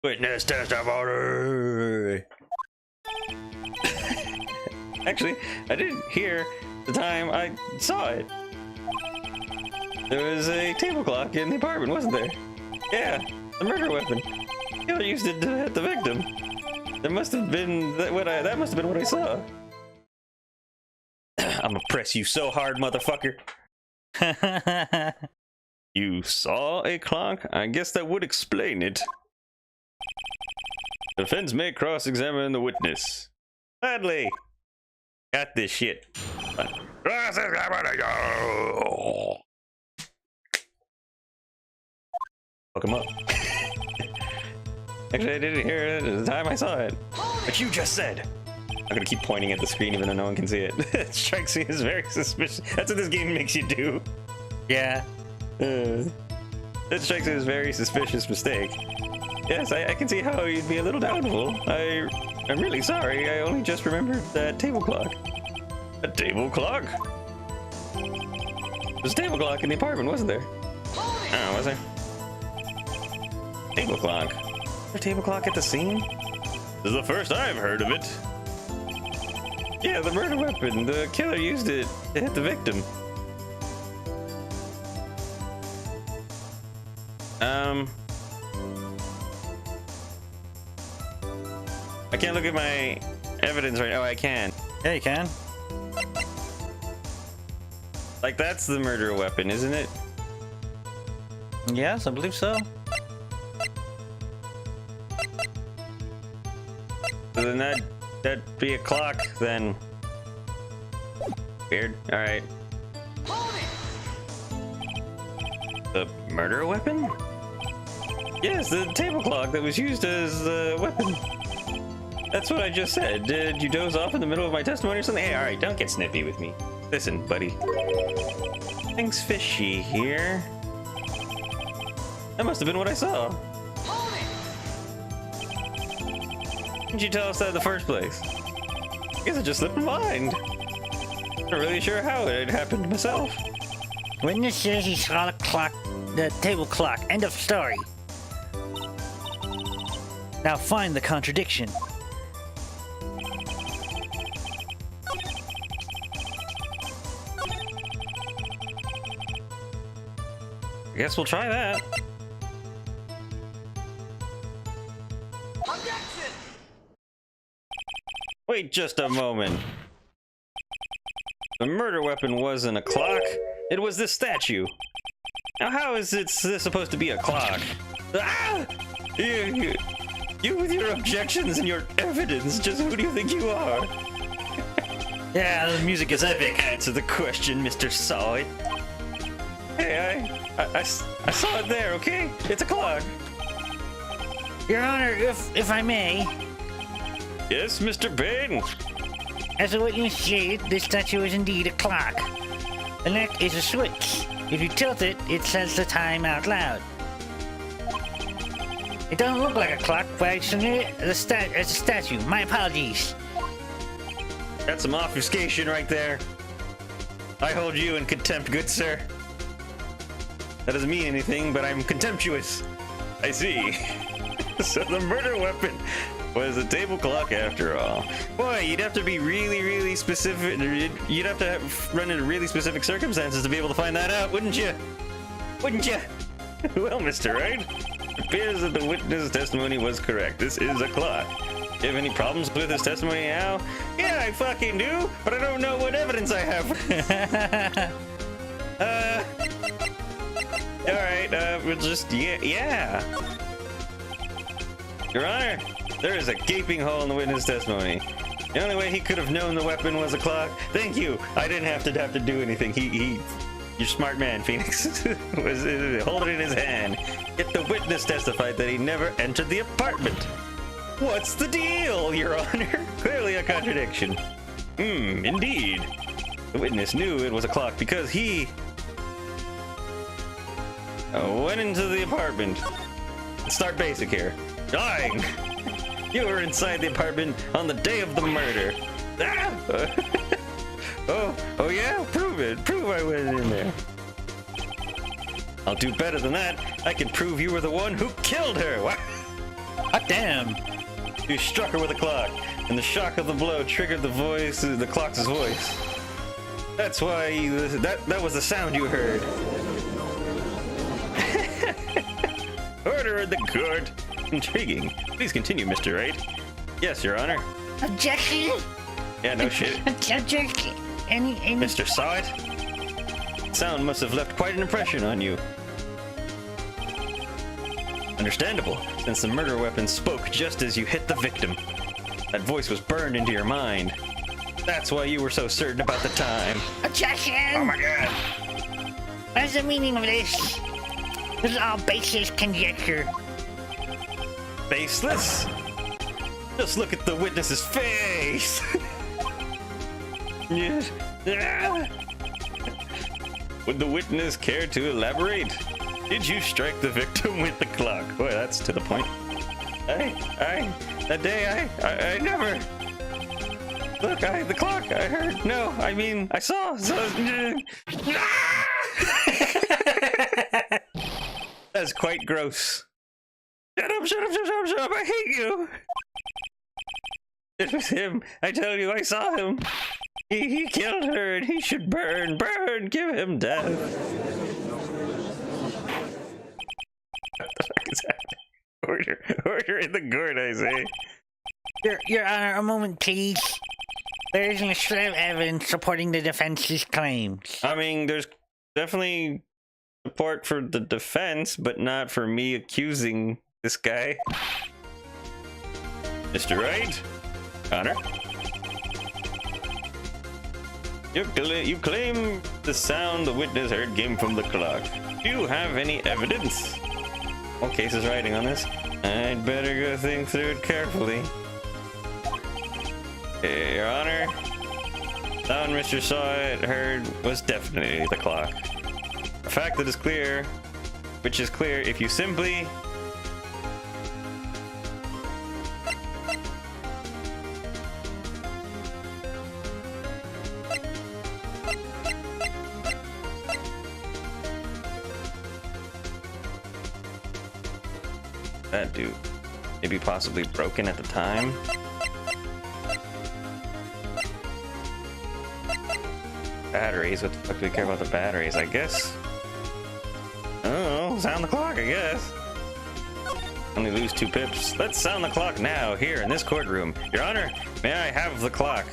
Witness testimony. Actually, I didn't hear the time I saw it. There was a table clock in the apartment, wasn't there? Yeah, the murder weapon. The killer used it to hit the victim. That must have been what I saw. I'm gonna press you so hard, motherfucker. You saw a clock? I guess that would explain it. Defense may cross-examine the witness. Gladly. Got this shit. Fuck him up. Actually, I didn't hear it at the time I saw it. But you just said. I'm gonna keep pointing at the screen even though no one can see it. It strikes me as very suspicious. That's what this game makes you do. Yeah. It strikes me as a very suspicious mistake. Yes, I can see how you'd be a little doubtful. I'm really sorry. I only just remembered that table clock. A table clock? There was a table clock in the apartment, wasn't there? Oh, was there? Table clock. Was there a table clock at the scene? This is the first I've heard of it. Yeah, the murder weapon. The killer used it to hit the victim. I can't look at my evidence right now. Oh, I can. Yeah, you can. Like, that's the murder weapon, isn't it? Yes, I believe so. So then that'd be a clock, then. Weird. Alright. The murder weapon? Yes, the table clock that was used as a weapon. That's what I just said. Did you doze off in the middle of my testimony or something? Hey, alright, don't get snippy with me. Listen, buddy. Things fishy here. That must have been what I saw. Why didn't you tell us that in the first place? I guess it just slipped my mind. Not really sure how it had happened myself. Witness says he saw the clock, the table clock. End of story. Now find the contradiction. I guess we'll try that. Objection! Wait just a moment. The murder weapon wasn't a clock. It was this statue. Now how is this supposed to be a clock? Ah! You with your objections and your evidence, just who do you think you are? Yeah, the music is epic. Answer the question, Mr. Saw It. Hey, I saw it there, okay? It's a clock. Your Honor, if I may. Yes, Mr. Bain. As a witness said, this statue is indeed a clock. The neck is a switch. If you tilt it, it says the time out loud. It don't look like a clock, but I submit it as a statue. My apologies. That's some obfuscation right there. I hold you in contempt, good sir. That doesn't mean anything, but I'm contemptuous. I see. So the murder weapon was a table clock after all. Boy, you'd have to be really specific. You'd have to run into really specific circumstances to be able to find that out, wouldn't you? Wouldn't you? Well, Mr. Wright, it appears that the witness testimony was correct. This is a clock. You have any problems with his testimony now? Yeah, I fucking do, but I don't know what evidence I have. Alright, we'll just, yeah. Your Honor, there is a gaping hole in the witness testimony. The only way he could have known the weapon was a clock. Thank you. I didn't have to do anything. You're a smart man, Phoenix. Was hold it in his hand. Yet the witness testified that he never entered the apartment. What's the deal, Your Honor? Clearly a contradiction. Indeed. The witness knew it was a clock because he went into the apartment. Let's start basic here. Dying. You were inside the apartment on the day of the murder. Ah! Oh yeah? Prove it. Prove I went in there. I'll do better than that. I can prove you were the one who killed her. What? I Hot damn. You struck her with a clock, and the shock of the blow triggered the clock's voice. That's why that was the sound you heard. Order in the court. Intriguing. Please continue, Mr. Wright. Yes, Your Honor. Objection. Yeah, no shit. Objection. Any. Mr. Saw it? Sound must have left quite an impression on you. Understandable, since the murder weapon spoke just as you hit the victim. That voice was burned into your mind. That's why you were so certain about the time. Objection! Oh my god! What's the meaning of this? This is all baseless conjecture. Baseless? Just look at the witness's face! Yes. Would the witness care to elaborate? Did you strike the victim with the clock? Boy, that's to the point. That day I never... Look, the clock, I heard. No, I mean, I saw. That's quite gross. Shut up, I hate you. It was him. I tell you, I saw him. He killed her and he should burn, give him death. What the fuck is that? Order in the court, I say. Your Honor, a moment, please. There isn't a shred of evidence supporting the defense's claims. I mean, there's definitely support for the defense, but not for me accusing this guy. Mr. Wright? Connor? You claim the sound the witness heard came from the clock. Do you have any evidence? What case is writing on this? I'd better go think through it carefully. Your Honor, sound Mr. Saw it heard was definitely the clock. A fact that is clear, which is clear if you simply... That dude, maybe possibly broken at the time. Batteries, what the fuck do we care about the batteries? I guess. Oh, sound the clock, I guess. Only lose 2 pips. Let's sound the clock now, here in this courtroom. Your Honor, may I have the clock?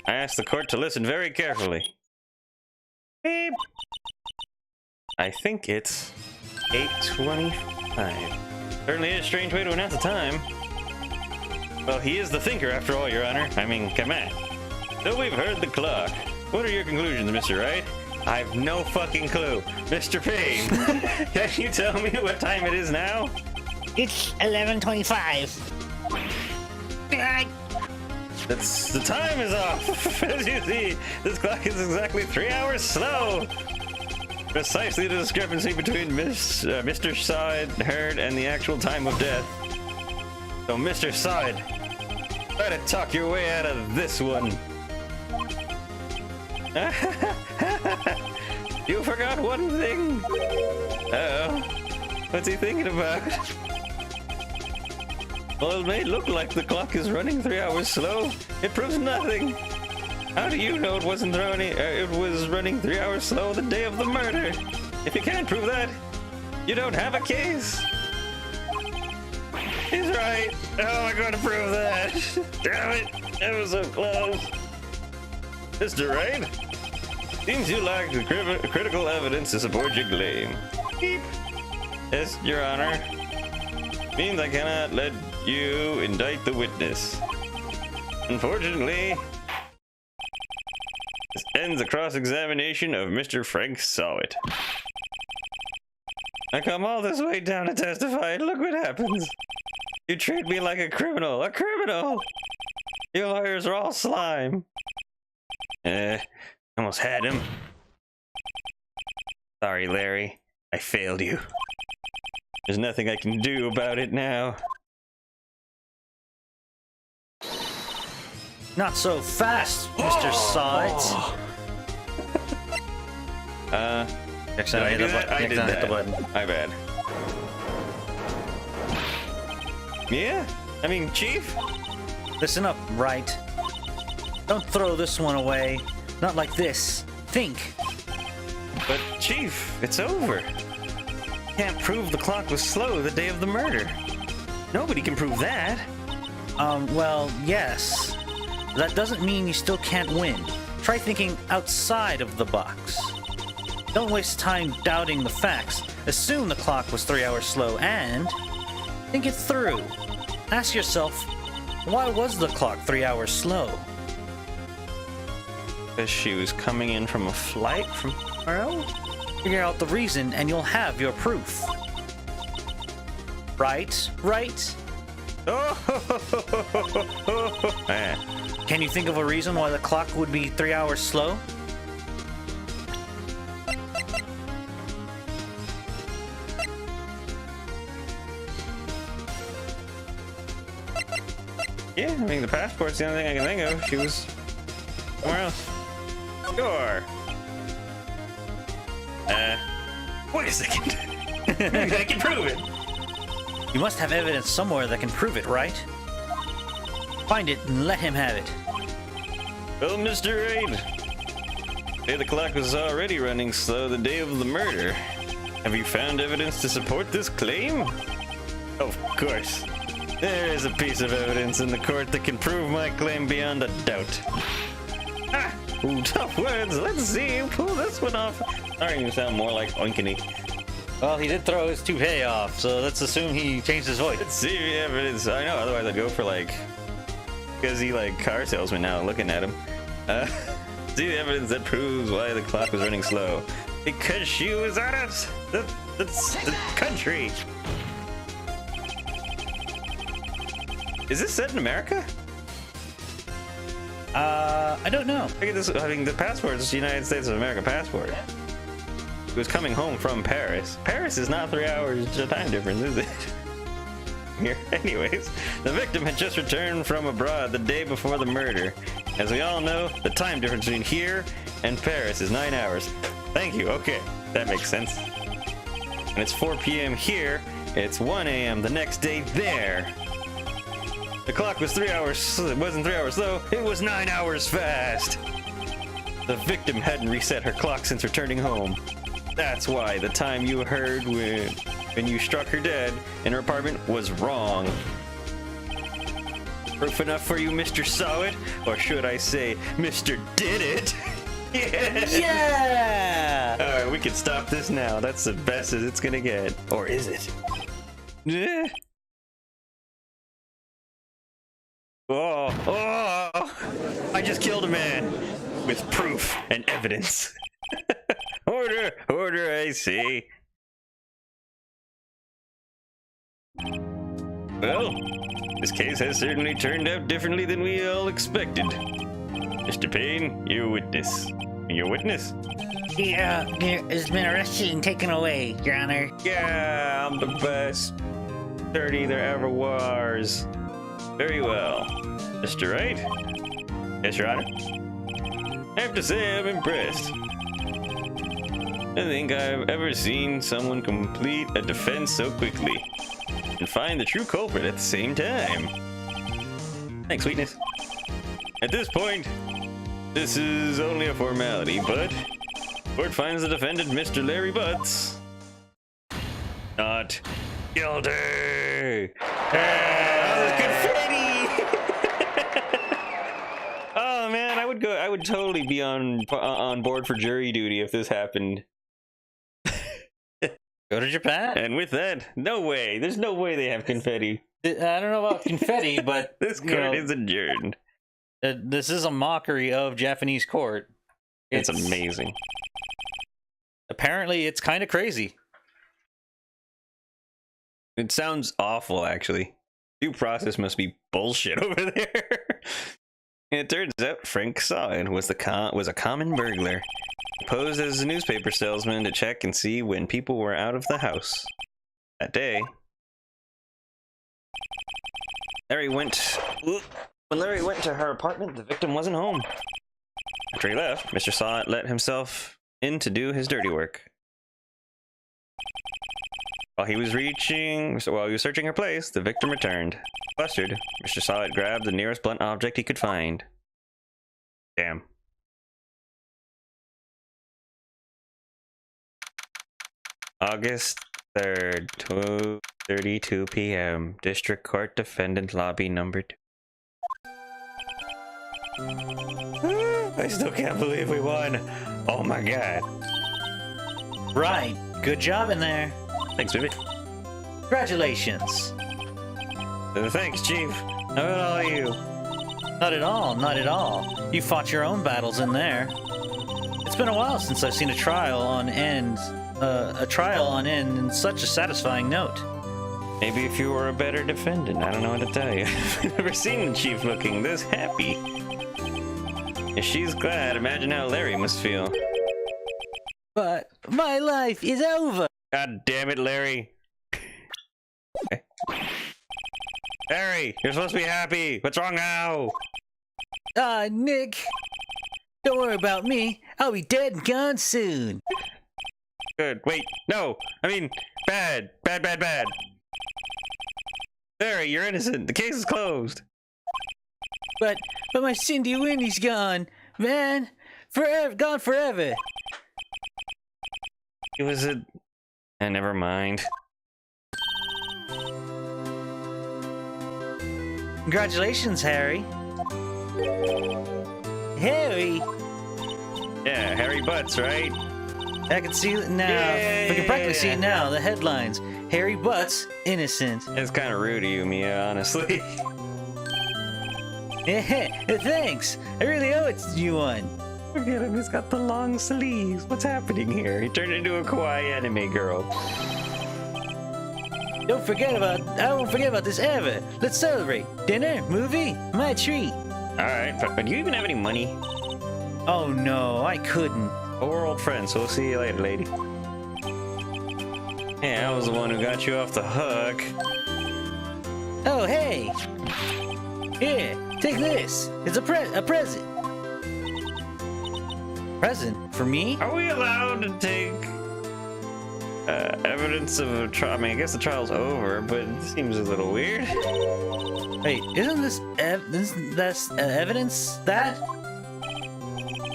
I ask the court to listen very carefully. Beep. I think it's 8:25. Certainly is a strange way to announce the time. Well, he is the thinker after all, Your Honor. I mean, come on. So we've heard the clock. What are your conclusions, Mr. Wright? I have no fucking clue. Mr. Payne, can you tell me what time it is now? It's 11:25. The time is off. As you see, this clock is exactly 3 hours slow. Precisely the discrepancy between Mr. Side heard and the actual time of death. So, Mr. Side, try to talk your way out of this one. You forgot one thing. Uh-oh. What's he thinking about? Well, it may look like the clock is running 3 hours slow. It proves nothing. How do you know it wasn't running? It was running 3 hours slow the day of the murder. If you can't prove that, you don't have a case. He's right. How am I going to prove that? Damn it! That was so close. Mr. Wright, seems you lack the critical evidence to support your claim. Beep. Yes, Your Honor. Means I cannot let you indict the witness. Unfortunately, this ends the cross-examination of Mr. Frank Sawit. I come all this way down to testify, and look what happens. You treat me like a criminal. A criminal! You lawyers are all slime. Almost had him. Sorry, Larry. I failed you. There's nothing I can do about it now. Not so fast, Mr. Sawit. Next time I hit the button. Next time I hit the button. My bad. Yeah? I mean, Chief? Listen up, Wright. Don't throw this one away. Not like this. Think. But, Chief, it's over. Can't prove the clock was slow the day of the murder. Nobody can prove that. Well, yes. That doesn't mean you still can't win. Try thinking outside of the box. Don't waste time doubting the facts. Assume the clock was 3 hours slow and think it through. Ask yourself, why was the clock 3 hours slow? Because she was coming in from a flight from tomorrow? Figure out the reason and you'll have your proof. Right? Right? Oh! Can you think of a reason why the clock would be 3 hours slow? Yeah, I mean, the passport's the only thing I can think of. She was somewhere else. Sure. Wait a second. Maybe I can prove it. You must have evidence somewhere that can prove it, right? Find it and let him have it. Well, Mr. Wright, say the clock was already running slow the day of the murder. Have you found evidence to support this claim? Of course. There is a piece of evidence in the court that can prove my claim beyond a doubt. Ah! Ooh, tough words. Let's see you pull this one off. Sorry, you sound more like Oinkany. Well, he did throw his toupee off, so let's assume he changed his voice. Let's see the evidence. I know, otherwise I'd go for like... Because he like car salesman now, looking at him. See the evidence that proves why the clock was running slow. Because she was out of the country. Is this set in America? I don't know. Look at this. I mean, the passport is the United States of America passport. He was coming home from Paris. Paris is not 3 hours time difference, is it? Here. Anyways, the victim had just returned from abroad the day before the murder. As we all know, the time difference between here and Paris is 9 hours. Thank you. Okay, that makes sense. And it's 4 p.m. here. It's 1 a.m. the next day there. The clock was 3 hours. It wasn't 3 hours slow. It was 9 hours fast. The victim hadn't reset her clock since returning home. That's why the time you heard when you struck her dead in her apartment was wrong. Proof enough for you, Mr. Saw It? Or should I say, Mr. Did It? Yeah! Yeah! Alright, we can stop this now. That's the best as it's gonna get. Or is it? Yeah. Oh, oh! I just killed a man with proof and evidence. Order, order, I see. Well, this case has certainly turned out differently than we all expected. Mr. Payne, you're a witness. You're a witness? He has been arrested and taken away, Your Honor. Yeah, I'm the best attorney there ever was. Very well. Mr. Wright? Yes, Your Honor? I have to say I'm impressed. I think I've ever seen someone complete a defense so quickly and find the true culprit at the same time. Thanks, Sweetness. At this point, this is only a formality, but court finds the defendant, Mr. Larry Butts, not guilty. Confetti! Oh man, I would totally be on board for jury duty if this happened. Go to Japan. And with that, no way. There's no way they have confetti. I don't know about confetti, but This court is adjourned. This is a mockery of Japanese court. It's amazing. Apparently, it's kind of crazy. It sounds awful, actually. Due process must be bullshit over there. It turns out Frank Saw It was a common burglar. He posed as a newspaper salesman to check and see when people were out of the house. That day, when Larry went to her apartment, the victim wasn't home. After he left, Mr. Saw It let himself in to do his dirty work. While he was searching her place, the victim returned. Flustered, Mr. Solid grabbed the nearest blunt object he could find. Damn. August 3rd, 2:32 p.m. District Court Defendant Lobby number 2. I still can't believe we won. Oh my god. Right. Good job in there. Thanks, baby. Congratulations. Thanks, Chief. How about all of you? Not at all, not at all. You fought your own battles in there. It's been a while since I've seen a trial on end in such a satisfying note. Maybe if you were a better defendant, I don't know what to tell you. I've never seen the Chief looking this happy. If she's glad, imagine how Larry must feel. But my life is over. God damn it, Larry. Larry, you're supposed to be happy. What's wrong now? Nick. Don't worry about me. I'll be dead and gone soon. Good. Wait, no. I mean, bad. Bad, bad, bad. Larry, you're innocent. The case is closed. But my Cindy Winnie's gone. Man, forever, gone forever. It was a... never mind. Congratulations, Harry. Harry? Yeah, Harry Butts, right? I can see it now. Yay! We can practically see it now. The headlines. Harry Butts, innocent. It's kind of rude of you, Mia, honestly. Thanks. I really owe it to you one. Look at him, he's got the long sleeves. What's happening here? He turned into a kawaii anime girl. I won't forget about this ever. Let's celebrate. Dinner? Movie? My treat. Alright, but do you even have any money? Oh no, I couldn't. Well, we're old friends, so we'll see you later, lady. Yeah, I was the one who got you off the hook. Oh, hey. Here, take this. It's a present. Present? For me? Are we allowed to take evidence of a trial? I mean, I guess the trial's over, but it seems a little weird. Wait, isn't this evidence that?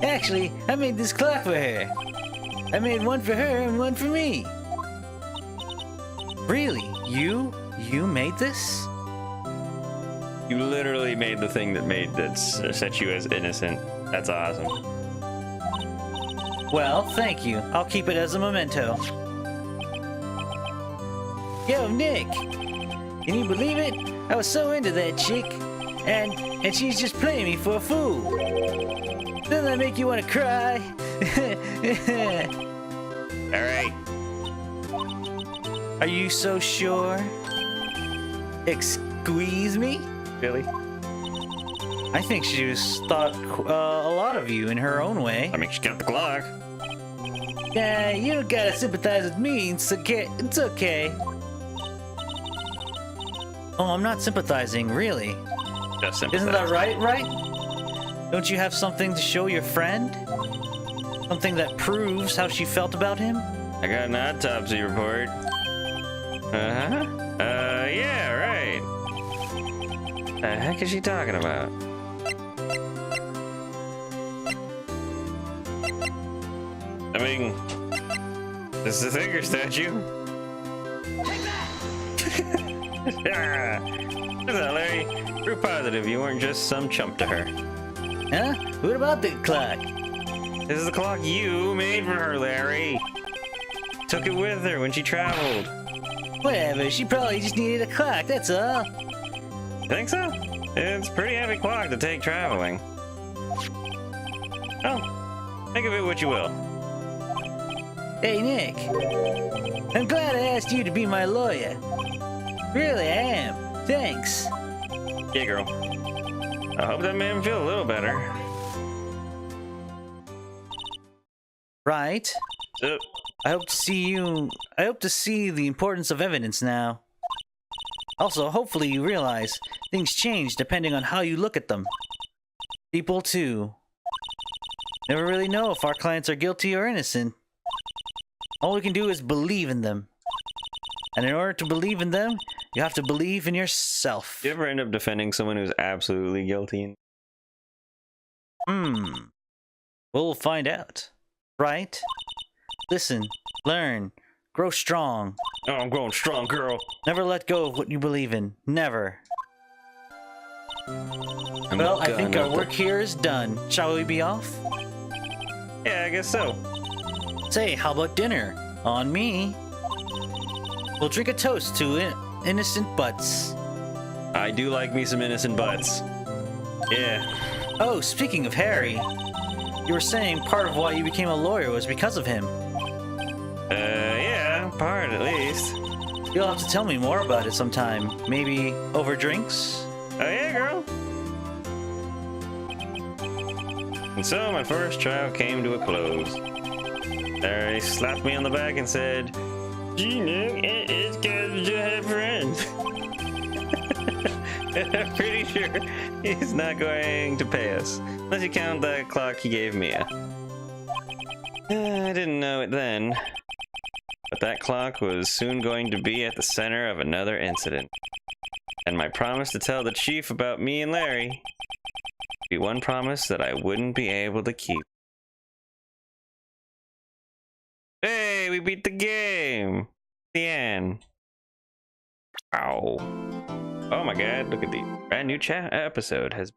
Actually, I made this clock for her. I made one for her and one for me. Really? You made this? You literally made the thing that set you as innocent. That's awesome. Well, thank you. I'll keep it as a memento. Yo, Nick! Can you believe it? I was so into that chick, and she's just playing me for a fool. Doesn't that make you want to cry? Alright. Are you so sure? Squeeze me? Really? I think she just thought a lot of you in her own way. I mean, she got the clock. Yeah, you don't gotta sympathize with me. It's okay. It's okay. Oh, I'm not sympathizing, really. Just sympathize. Isn't that right? Don't you have something to show your friend? Something that proves how she felt about him? I got an autopsy report. Yeah, right. The heck is she talking about? I mean, this is a finger statue. What's that, Larry? We're positive you weren't just some chump to her. Huh? What about the clock? This is the clock you made for her, Larry. Took it with her when she traveled. Whatever, she probably just needed a clock, that's all. Think so? It's a pretty heavy clock to take traveling. Oh, think of it what you will. Hey, Nick. I'm glad I asked you to be my lawyer. Really, I am. Thanks. Yeah, girl. I hope that made him feel a little better. Right. So, I hope to see the importance of evidence now. Also, hopefully you realize things change depending on how you look at them. People, too. Never really know if our clients are guilty or innocent. All we can do is believe in them. And in order to believe in them, you have to believe in yourself. Do you ever end up defending someone who's absolutely guilty? We'll find out. Right? Listen, learn, grow strong. Oh, I'm growing strong, girl. Never let go of what you believe in. Never. Well, I think our work here is done. Shall we be off? Yeah, I guess so. Say, how about dinner? On me. We'll drink a toast to innocent butts. I do like me some innocent butts. Yeah. Oh, speaking of Harry, you were saying part of why you became a lawyer was because of him. Yeah, part at least. You'll have to tell me more about it sometime. Maybe over drinks? Oh yeah, girl. And so my first trial came to a close. Larry slapped me on the back and said, "Gee, Nick, it's good to have friends." I'm pretty sure he's not going to pay us, unless you count that clock he gave me. I didn't know it then, but that clock was soon going to be at the center of another incident. And my promise to tell the chief about me and Larry would be one promise that I wouldn't be able to keep. Hey, we beat the game! The end. Ow. Oh my god, look at the brand new episode has